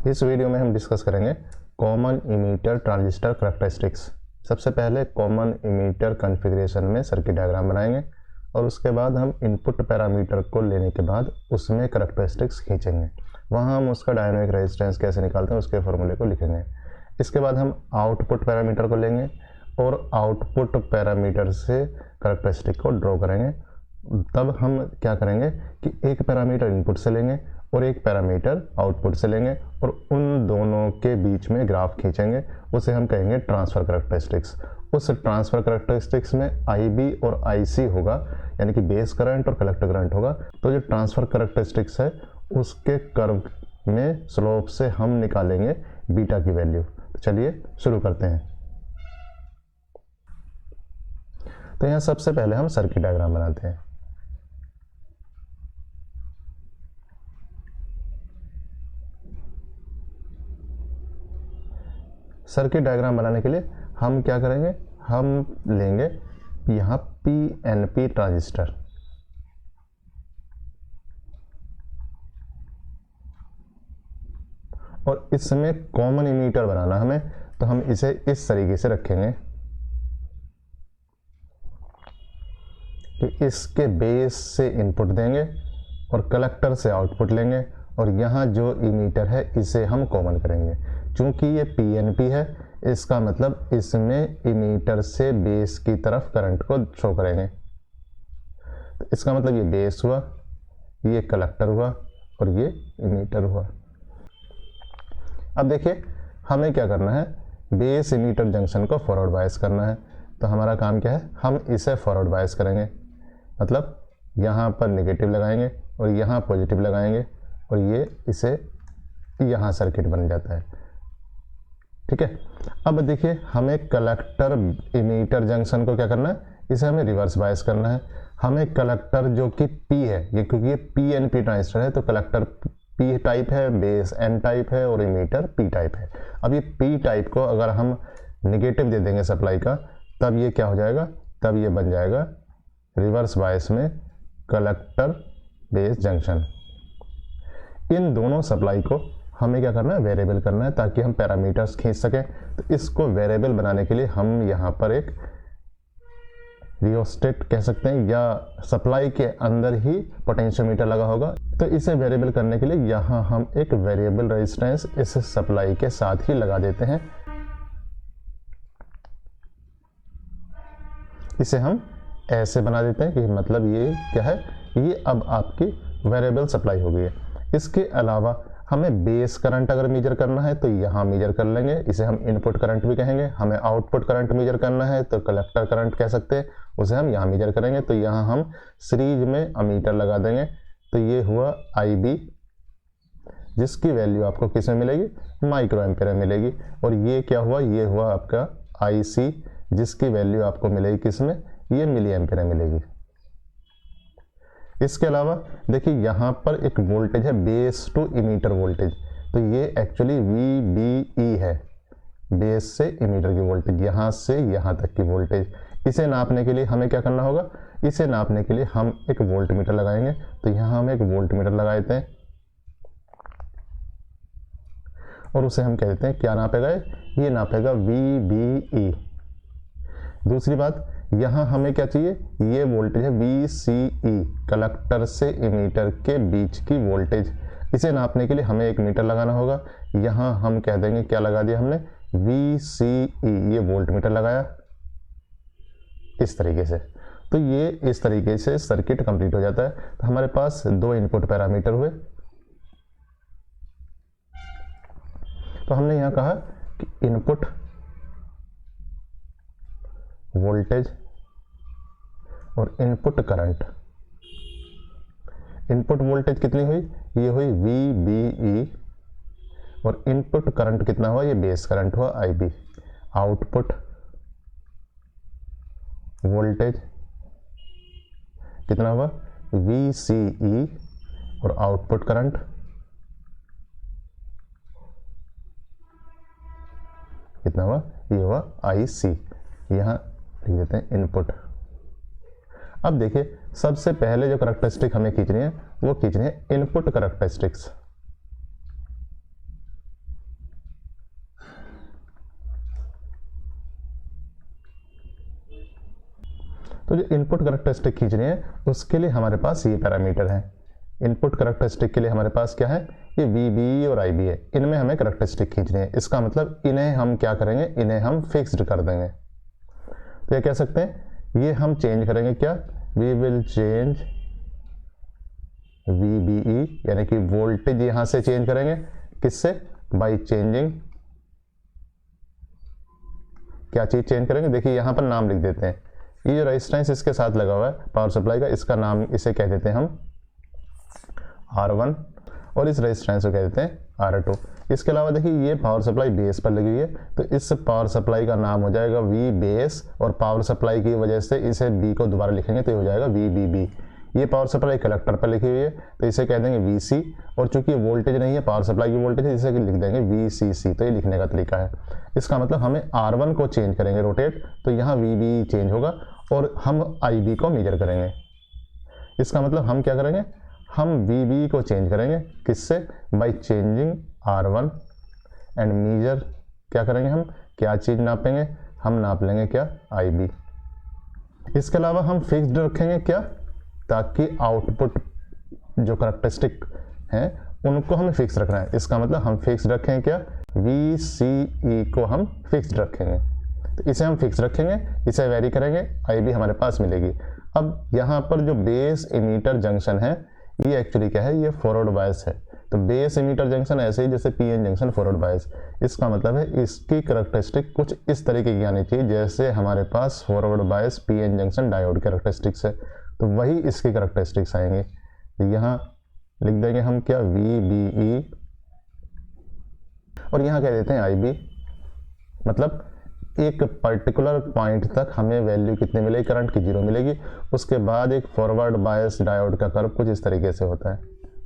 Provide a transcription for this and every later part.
इस वीडियो में हम डिस्कस करेंगे कॉमन इमीटर ट्रांजिस्टर करैक्टरिस्टिक्स। सबसे पहले कॉमन इमीटर कॉन्फ़िगरेशन में सर्किट डायग्राम बनाएंगे और उसके बाद हम इनपुट पैरामीटर को लेने के बाद उसमें करैक्टरिस्टिक्स खींचेंगे। वहाँ हम उसका डायनेमिक रेजिस्टेंस कैसे निकालते हैं उसके फॉर्मूले को लिखेंगे। इसके बाद हम आउटपुट पैरामीटर को लेंगे और आउटपुट पैरामीटर से करैक्टरिस्टिक को ड्रॉ करेंगे। तब हम क्या करेंगे कि एक पैरामीटर इनपुट से लेंगे और एक पैरामीटर आउटपुट से लेंगे और उन दोनों के बीच में ग्राफ खींचेंगे। उसे हम कहेंगे ट्रांसफ़र करैक्टरिस्टिक्स। उस ट्रांसफ़र करैक्टरिस्टिक्स में IB और IC होगा, यानी कि बेस करंट और कलेक्टर करंट होगा। तो जो ट्रांसफ़र करैक्टरिस्टिक्स है उसके कर्व में स्लोप से हम निकालेंगे बीटा की वैल्यू। तो चलिए शुरू करते हैं। तो यहाँ सबसे पहले हम सर्किट डायग्राम बनाते हैं। सर्किट डायग्राम बनाने के लिए हम क्या करेंगे, हम लेंगे यहाँ PNP ट्रांजिस्टर और इसमें कॉमन इमीटर बनाना हमें, तो हम इसे इस तरीके से रखेंगे कि इसके बेस से इनपुट देंगे और कलेक्टर से आउटपुट लेंगे और यहाँ जो इमीटर है इसे हम कॉमन करेंगे। चूँकि ये PNP है इसका मतलब इसमें इमीटर से बेस की तरफ करंट को शो करेंगे। तो इसका मतलब ये बेस हुआ, ये कलेक्टर हुआ और ये इमीटर हुआ। अब देखिए हमें क्या करना है, बेस इमीटर जंक्शन को फॉरवर्ड बायस करना है। तो हमारा काम क्या है, हम इसे फॉरवर्ड बायस करेंगे, मतलब यहाँ पर नेगेटिव लगाएंगे और यहाँ पॉजिटिव लगाएंगे और ये इसे यहाँ सर्किट बन जाता है। ठीक है। अब देखिए हमें कलेक्टर इमीटर जंक्शन को क्या करना है, इसे हमें रिवर्स बायस करना है। हमें कलेक्टर जो कि P है, ये क्योंकि ये PNP ट्रांजिस्टर है तो कलेक्टर P टाइप है, बेस N टाइप है और इमीटर P टाइप है। अब ये P टाइप को अगर हम निगेटिव दे देंगे सप्लाई का, तब ये क्या हो जाएगा, तब ये बन जाएगा रिवर्स बायस में कलेक्टर बेस जंक्शन। इन दोनों सप्लाई को हमें क्या करना है, वेरिएबल करना है ताकि हम पैरामीटर्स खींच सकें। तो इसको वेरिएबल बनाने के लिए हम यहाँ पर एक रियोस्टेट कह सकते हैं या सप्लाई के अंदर ही पोटेंशियोमीटर लगा होगा। तो इसे वेरिएबल करने के लिए यहाँ हम एक वेरिएबल रेजिस्टेंस इस सप्लाई के साथ ही लगा देते हैं। इसे हम ऐसे बना देते हैं कि मतलब ये क्या है, ये अब आपकी वेरिएबल सप्लाई हो गई है। इसके अलावा हमें बेस करंट अगर मेजर करना है तो यहाँ मेजर कर लेंगे, इसे हम इनपुट करंट भी कहेंगे। हमें आउटपुट करंट मेजर करना है तो कलेक्टर करंट कह सकते हैं, उसे हम यहाँ मेजर करेंगे। तो यहाँ हम सीरीज में अमीटर लगा देंगे। तो ये हुआ IB, जिसकी वैल्यू आपको किस में मिलेगी, माइक्रो एम्पीयर में मिलेगी। और ये क्या हुआ, ये हुआ आपका IC, जिसकी वैल्यू आपको मिलेगी किस में, ये मिली एम्पीयर में मिलेगी। इसके अलावा देखिए यहाँ पर एक वोल्टेज है बेस टू इमीटर वोल्टेज, तो ये एक्चुअली VBE है, बेस से इमीटर की वोल्टेज, यहाँ से यहाँ तक की वोल्टेज। इसे नापने के लिए हमें क्या करना होगा, इसे नापने के लिए हम एक वोल्ट मीटर लगाएंगे। तो यहाँ हम एक वोल्ट मीटर लगा देते हैं और उसे हम कह देते हैं क्या नापेगा, ये नापेगा VBE। दूसरी बात, यहाँ हमें क्या चाहिए, ये वोल्टेज है VCE, कलेक्टर से इमीटर के बीच की वोल्टेज। इसे नापने के लिए हमें एक मीटर लगाना होगा। यहाँ हम कह देंगे क्या लगा दिया हमने, VCE, ये वोल्ट मीटर लगाया इस तरीके से। तो ये इस तरीके से सर्किट कंप्लीट हो जाता है। तो हमारे पास दो इनपुट पैरामीटर हुए। तो हमने यहाँ कहा कि इनपुट वोल्टेज और इनपुट करंट। इनपुट वोल्टेज कितनी हुई, ये हुई VBE और इनपुट करंट कितना हुआ, ये बेस करंट हुआ IB। आउटपुट वोल्टेज कितना हुआ, VCE और आउटपुट करंट कितना हुआ, ये हुआ IC। यहाँ लिख देते हैं इनपुट। अब देखिए सबसे पहले जो करैक्टरिस्टिक हमें खींचनी है वो खींचनी है इनपुट करैक्टरिस्टिक्स। तो जो इनपुट करैक्टरिस्टिक खींचनी है उसके लिए हमारे पास ये पैरामीटर है। इनपुट करैक्टरिस्टिक के लिए हमारे पास क्या है, ये VB और IB है, इनमें हमें करैक्टरिस्टिक खींचनी है। इसका मतलब इन्हें हम क्या करेंगे, इन्हें हम फिक्स्ड कर देंगे। तो ये कह सकते हैं ये हम चेंज करेंगे क्या, वी विल चेंज VBE, यानी कि वोल्टेज यहां से चेंज करेंगे किससे, बाई चेंजिंग क्या चीज चेंज करेंगे, देखिए यहां पर नाम लिख देते हैं। ये जो रेजिस्टेंस इसके साथ लगा हुआ है पावर सप्लाई का, इसका नाम इसे कह देते हैं हम R1 और इस रेजिस्टेंस को कह देते हैं R2। इसके अलावा देखिए ये पावर सप्लाई बेस पर लगी हुई है, तो इस पावर सप्लाई का नाम हो जाएगा V बेस, और पावर सप्लाई की वजह से इसे B को दोबारा लिखेंगे तो ये हो जाएगा VBB। ये पावर सप्लाई कलेक्टर पर लिखी हुई है तो इसे कह देंगे VC, और चूंकि वोल्टेज नहीं है पावर सप्लाई की वोल्टेज है, इसे लिख देंगे VCC। तो ये लिखने का तरीका है। इसका मतलब हमें R1 को चेंज करेंगे रोटेट, तो यहाँ VB चेंज होगा और हम IB को मेजर करेंगे। इसका मतलब हम क्या करेंगे, हम VB को चेंज करेंगे किससे, by changing R1 and major क्या करेंगे, हम क्या चीज़ नापेंगे, हम नाप लेंगे क्या, IB। इसके अलावा हम फिक्स्ड रखेंगे क्या, ताकि आउटपुट जो करैक्टरिस्टिक हैं उनको हमें फिक्स रखना है। इसका मतलब हम फिक्स रखेंगे क्या, VCE को हम फिक्स रखेंगे, तो इसे हम फिक्स रखेंगे, इसे वेरी करेंगे, IB हमारे पास मिलेगी। अब यहाँ पर जो बेस इमीटर जंक्शन है ये एक्चुअली क्या है, ये फॉरवर्ड बायस है। तो बेस इमीटर जंक्शन ऐसे ही जैसे PN जंक्शन फॉरवर्ड बायस, इसका मतलब है इसकी करैक्टरिस्टिक कुछ इस तरीके की आनी चाहिए जैसे हमारे पास forward bias PN junction diode characteristics है, तो वही इसकी करैक्टरिस्टिक्स आएंगे। तो यहाँ लिख देंगे हम क्या, VBE, और यहाँ कह देते हैं IB। मतलब एक पर्टिकुलर पॉइंट तक हमें वैल्यू कितनी मिलेगी, करंट की 0 मिलेगी। उसके बाद एक फॉरवर्ड बायस डायोड का कर्व कुछ इस तरीके से होता है,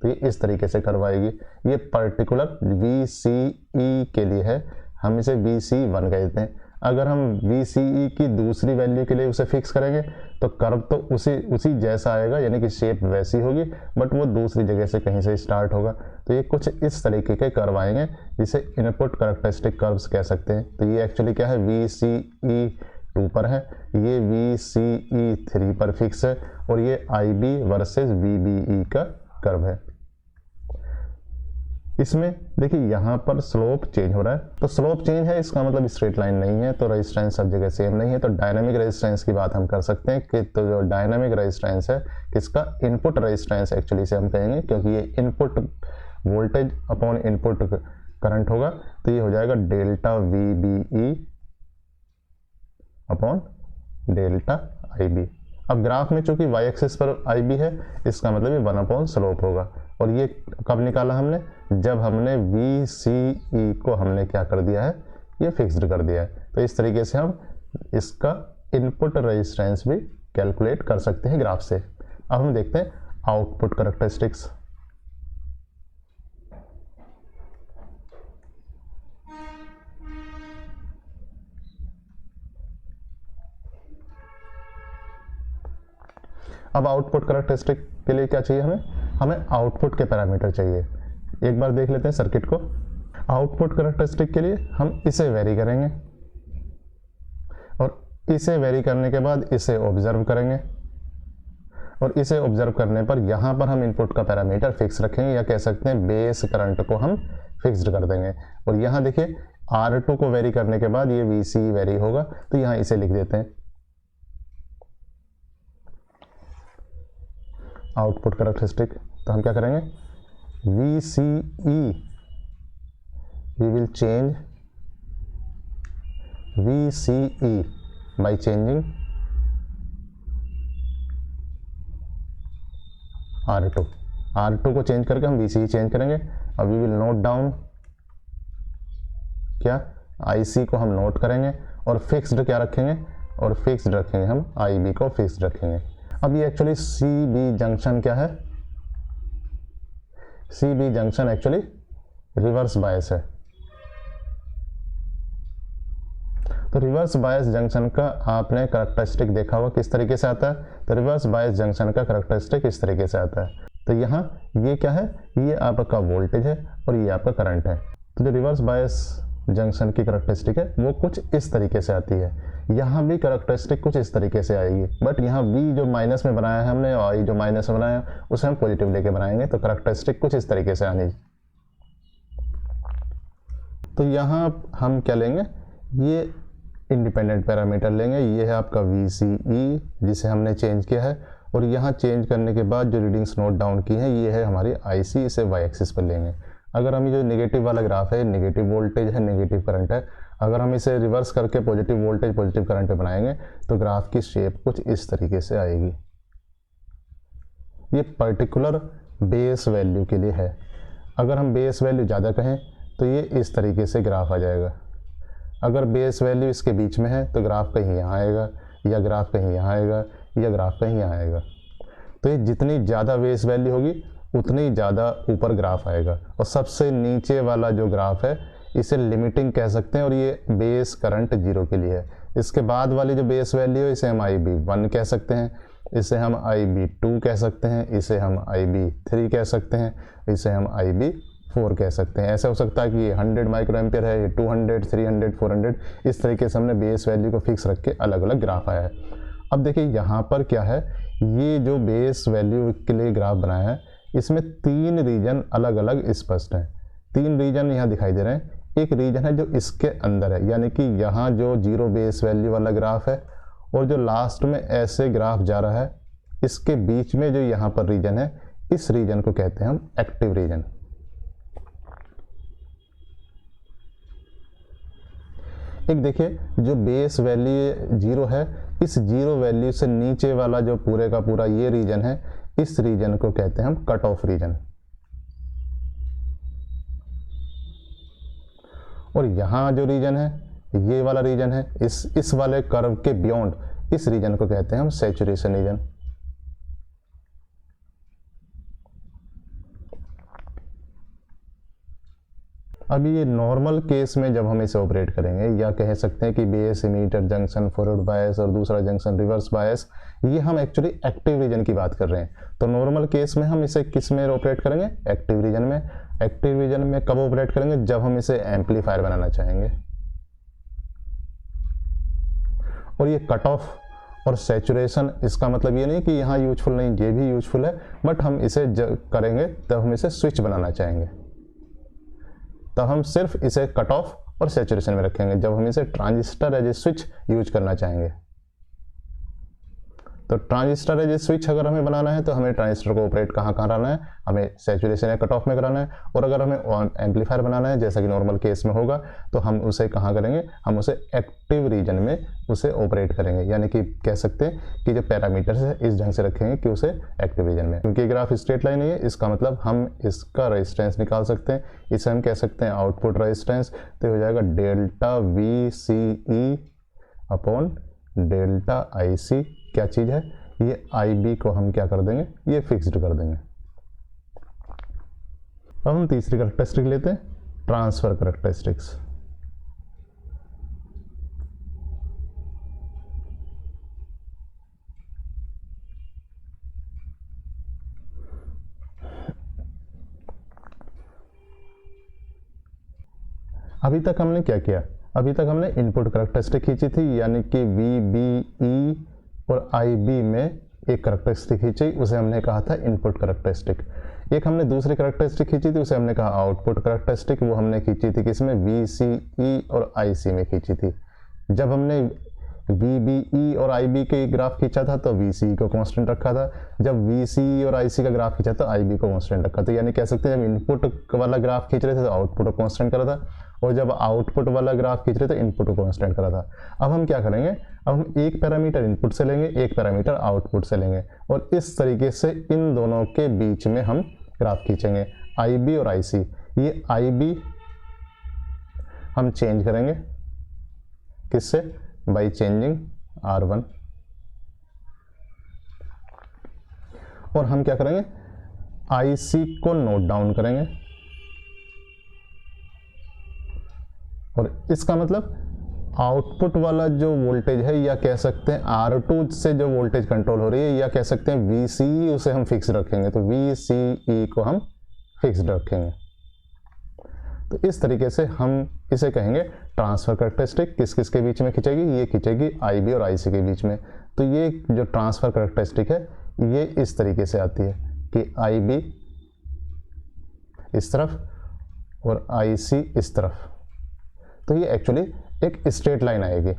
तो ये इस तरीके से कर्व आएगी। ये पर्टिकुलर VCE के लिए है, हम इसे VC1 कह देते हैं। अगर हम VCE की दूसरी वैल्यू के लिए उसे फिक्स करेंगे तो कर्व तो उसी जैसा आएगा, यानी कि शेप वैसी होगी, बट वो दूसरी जगह से कहीं से स्टार्ट होगा। तो ये कुछ इस तरीके के कर्व आएंगे जिसे इनपुट करैक्टरिस्टिक कर्व्स कह सकते हैं। तो ये एक्चुअली क्या है, VCE2 पर है, ये VCE3 पर फिक्स है, और ये IB वर्सेस VBE का कर्व है। इसमें देखिए यहाँ पर स्लोप चेंज हो रहा है, तो स्लोप चेंज है इसका मतलब स्ट्रेट लाइन नहीं है, तो रेजिस्टेंस सब जगह सेम नहीं है। तो डायनामिक रेजिस्टेंस की बात हम कर सकते हैं कि तो जो डायनामिक रेजिस्टेंस है किसका, इनपुट रेजिस्टेंस एक्चुअली से हम कहेंगे, क्योंकि ये input voltage upon input current होगा, तो ये हो जाएगा delta VBE upon delta IB। अब ग्राफ में चूंकि y एक्सिस पर IB है, इसका मतलब ये 1 अपॉन स्लोप होगा। और ये कब निकाला हमने, जब हमने VCE को हमने क्या कर दिया है, ये फिक्स्ड कर दिया है। तो इस तरीके से हम इसका इनपुट रेजिस्टेंस भी कैलकुलेट कर सकते हैं ग्राफ से। अब हम देखते हैं आउटपुट करैक्टरिस्टिक्स। अब आउटपुट करैक्टरिस्टिक के लिए क्या चाहिए, हमें आउटपुट के पैरामीटर चाहिए। एक बार देख लेते हैं सर्किट को। आउटपुट करैक्टरिस्टिक के लिए हम इसे वेरी करेंगे, और इसे वेरी करने के बाद इसे ऑब्जर्व करेंगे, और इसे ऑब्जर्व करने पर यहाँ पर हम इनपुट का पैरामीटर फिक्स रखेंगे, या कह सकते हैं बेस करंट को हम फिक्स्ड कर देंगे। और यहाँ देखिए R2 को वेरी करने के बाद ये VC वेरी होगा, तो यहाँ इसे लिख देते हैं आउटपुट करैक्टरिस्टिक। तो हम क्या करेंगे, VCE we will change VCE by changing R2 को चेंज करके हम VCE चेंज करेंगे। अब वी विल नोट डाउन क्या, IC को हम नोट करेंगे, और फिक्स्ड क्या रखेंगे, और फिक्स्ड रखेंगे हम IB को फिक्स्ड रखेंगे। अब ये एक्चुअली CB जंक्शन क्या है, CB junction actually reverse bias है। तो रिवर्स बायस जंक्शन का आपने करैक्टरिस्टिक देखा होगा किस तरीके से आता है। तो रिवर्स बायस जंक्शन का करैक्टरिस्टिक इस तरीके से आता है। तो यहाँ ये क्या है, ये आपका वोल्टेज है और ये आपका करंट है। तो जो रिवर्स बायस जंक्शन की करैक्टरिस्टिक है वो कुछ इस तरीके से आती है। यहाँ भी करैक्टरिस्टिक कुछ इस तरीके से आएगी, बट यहाँ v जो माइनस में बनाया है हमने और i जो माइनस में बनाया है उसे हम पॉजिटिव लेके बनाएंगे, तो करैक्टरिस्टिक कुछ इस तरीके से आनी। तो यहाँ हम क्या लेंगे, ये इंडिपेंडेंट पैरामीटर लेंगे, ये है आपका VCE जिसे हमने चेंज किया है, और यहाँ चेंज करने के बाद जो रीडिंग्स नोट डाउन की हैं ये है हमारी IC, इसे y एक्सिस पर लेंगे। अगर हम ये जो नेगेटिव वाला ग्राफ है, नेगेटिव वोल्टेज है, नेगेटिव करंट है, अगर हम इसे रिवर्स करके पॉजिटिव वोल्टेज पॉजिटिव करंट पे बनाएंगे तो ग्राफ की शेप कुछ इस तरीके से आएगी। ये पर्टिकुलर बेस वैल्यू के लिए है। अगर हम बेस वैल्यू ज़्यादा कहें तो ये इस तरीके से ग्राफ आ जाएगा। अगर बेस वैल्यू इसके बीच में है तो ग्राफ कहीं यहाँ आएगा, या ग्राफ कहीं यहाँ आएगा, या ग्राफ कहीं यहाँ आएगा। तो ये जितनी ज़्यादा बेस वैल्यू होगी उतनी ज़्यादा ऊपर ग्राफ आएगा। और सबसे नीचे वाला जो ग्राफ है इसे लिमिटिंग कह सकते हैं, और ये बेस करंट 0 के लिए है। इसके बाद वाली जो बेस वैल्यू है इसे हम IB1 कह सकते हैं, इसे हम IB2 कह सकते हैं, इसे हम IB3 कह सकते हैं, इसे हम IB4 कह सकते हैं। ऐसा हो सकता है कि ये 100 माइक्रो एम्पियर है, ये 200, 300, 400, इस तरीके से हमने बेस वैल्यू को फिक्स रख के अलग अलग ग्राफ आया है। अब देखिए यहाँ पर क्या है, ये जो बेस वैल्यू के लिए ग्राफ बनाया है इसमें 3 रीजन अलग अलग स्पष्ट हैं। 3 रीजन यहाँ दिखाई दे रहे हैं। एक रीजन है जो इसके अंदर है, यानी कि यहाँ जो 0 बेस वैल्यू वाला ग्राफ है, और जो लास्ट में ऐसे ग्राफ जा रहा है, इसके बीच में जो यहाँ पर रीजन है, इस रीजन को कहते हैं हम एक्टिव रीजन। एक देखिए जो बेस वैल्यू 0 है, इस 0 वैल्यू से नीचे वाला जो पूरे का पूरा ये रीजन है, इस रीजन को कहते हैं हम कट ऑफ रीजन। और यहाँ जो रीजन है, ये वाला रीजन है, इस वाले कर्व के बियॉन्ड, इस रीजन को कहते हैं हम सैचुरेशन रीजन। अभी ये नॉर्मल केस में जब हम इसे ऑपरेट करेंगे, या कह सकते हैं कि base emitter junction forward bias और दूसरा जंक्शन रिवर्स बायस, ये हम एक्चुअली एक्टिव रीजन की बात कर रहे हैं। तो नॉर्मल केस में हम इसे किस में ऑपरेट करेंगे, एक्टिव रीजन में। एक्टिव रीजन में कब ऑपरेट करेंगे, जब हम इसे एम्पलीफायर बनाना चाहेंगे। और ये कट ऑफ और सैचुरेशन, इसका मतलब ये नहीं कि यहाँ यूजफुल नहीं, ये भी यूजफुल है, बट हम इसे करेंगे तब हम इसे स्विच बनाना चाहेंगे, तब हम सिर्फ इसे कट ऑफ और सैचुरेशन में रखेंगे। जब हम इसे transistor as a switch use करना चाहेंगे, तो ट्रांजिस्टर एज ए स्विच अगर हमें बनाना है तो हमें ट्रांजिस्टर को ऑपरेट कहाँ कराना है, हमें सैचुरेशन या कट ऑफ में कराना है। और अगर हमें एम्पलीफायर बनाना है, जैसा कि नॉर्मल केस में होगा, तो हम उसे कहाँ करेंगे, हम उसे एक्टिव रीजन में उसे ऑपरेट करेंगे। यानी कि कह सकते हैं कि जो पैरामीटर्स है इस ढंग से रखेंगे कि उसे एक्टिव रीजन में। क्योंकि ग्राफ स्ट्रेट लाइन है, इसका मतलब हम इसका रेजिस्टेंस निकाल सकते हैं। इसे हम कह सकते हैं आउटपुट रेजिस्टेंस, तो हो जाएगा delta VCE upon delta IC। क्या चीज़ है, ये IB को हम क्या कर देंगे, ये फिक्स्ड कर देंगे। अब हम तीसरी करैक्टरिस्टिक लेते हैं, ट्रांसफर करैक्टरिस्टिक्स। अभी तक हमने क्या किया, अभी तक हमने इनपुट करैक्टरिस्टिक खींची थी, यानी कि VBE और IB में एक करैक्टरिस्टिक खींची, उसे हमने कहा था इनपुट करैक्टरिस्टिक। एक हमने दूसरी करैक्टरिस्टिक खींची थी, उसे हमने कहा आउटपुट करैक्टरिस्टिक। वो हमने खींची थी किसमें, VCE और IC में खींची थी। जब हमने VBE और IB के ग्राफ खींचा था तो VCE को कांस्टेंट रखा था, जब VCE और IC का ग्राफ खींचा तो IB को कांस्टेंट रखा था। यानी कह सकते हैं जब इनपुट वाला ग्राफ खींच रहे थे तो आउटपुट को कांस्टेंट करा था, और जब आउटपुट वाला ग्राफ खींच रहे थे इनपुट को कांस्टेंट करा था। अब हम क्या करेंगे, अब हम एक पैरामीटर इनपुट से लेंगे, एक पैरामीटर आउटपुट से लेंगे, और इस तरीके से इन दोनों के बीच में हम ग्राफ खींचेंगे, IB और IC। ये IB हम चेंज करेंगे किससे, बाई चेंजिंग R1, और हम क्या करेंगे, IC को नोट डाउन करेंगे। और इसका मतलब आउटपुट वाला जो वोल्टेज है, या कह सकते हैं R2 से जो वोल्टेज कंट्रोल हो रही है, या कह सकते हैं VCE, उसे हम फिक्स रखेंगे। तो VCE को हम फिक्स्ड रखेंगे। तो इस तरीके से हम इसे कहेंगे ट्रांसफ़र कैरेक्टरिस्टिक। किस किस के बीच में खिंचेगी? ये खिंचेगी IB और IC के बीच में। तो ये जो ट्रांसफ़र कैरेक्टरिस्टिक है ये इस तरीके से आती है कि IB इस तरफ और IC इस तरफ। तो ये एक्चुअली एक स्ट्रेट लाइन आएगी।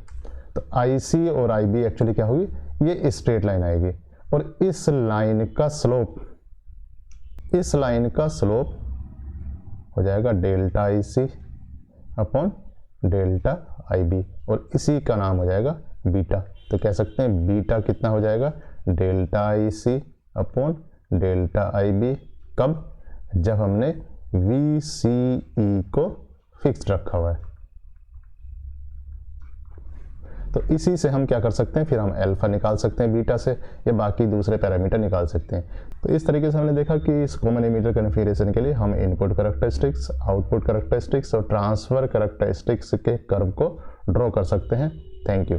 तो IC और IB एक्चुअली क्या होगी? ये स्ट्रेट लाइन आएगी और इस लाइन का स्लोप हो जाएगा delta IC upon delta IB और इसी का नाम हो जाएगा बीटा। तो कह सकते हैं बीटा कितना हो जाएगा? Delta IC upon delta IB। कब? जब हमने VCE को फिक्स्ड रखा हुआ है। तो इसी से हम क्या कर सकते हैं? फिर हम अल्फा निकाल सकते हैं बीटा से, या बाकी दूसरे पैरामीटर निकाल सकते हैं। तो इस तरीके से हमने देखा कि इस कॉमन एमिटर कॉन्फ़िगरेशन के लिए हम इनपुट कैरेक्टरिस्टिक्स, आउटपुट कैरेक्टरिस्टिक्स और ट्रांसफ़र कैरेक्टरिस्टिक्स के कर्व को ड्रॉ कर सकते हैं। Thank you.